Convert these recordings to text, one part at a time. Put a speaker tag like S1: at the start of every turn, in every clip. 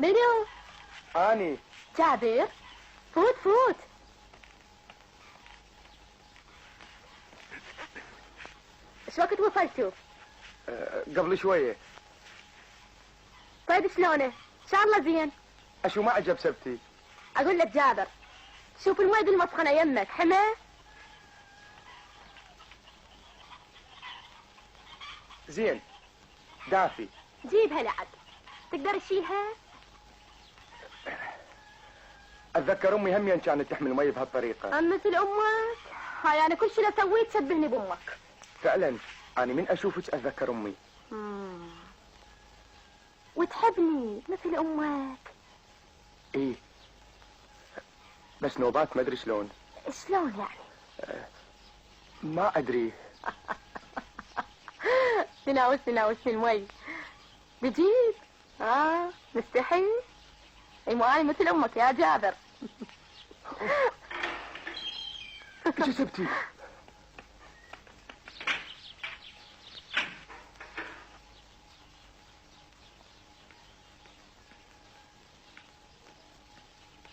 S1: منو؟
S2: اني.
S1: جابر، فوت فوت. ايش وقت وصلتوا؟
S2: قبل شويه.
S1: طيب شلونه؟ ان شاء الله زين.
S2: اشو ما عجب سبتي؟
S1: اقول لك جابر، شوف الماء بالمطحنه يمك حمى.
S2: زين دافي.
S1: جيبها لعب. تقدر تشيلها؟
S2: اتذكر امي همين كانت تحمل مي بهالطريقه.
S1: مثل امك؟ هاي انا كل شيء لو سويت تشبهني بامك.
S2: فعلا انا من اشوفك اتذكر امي.
S1: وتحبني مثل امك.
S2: ايه بس نوبات ما ادري شلون.
S1: شلون يعني؟
S2: ما ادري.
S1: تناوشني المي بجيب. مستحي. اي مو انا مثل امك يا جابر.
S2: ايش سبتي؟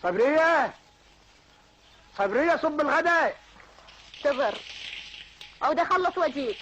S2: صبرية صبرية صب الغداء.
S1: صبر او ده خلص واجيك.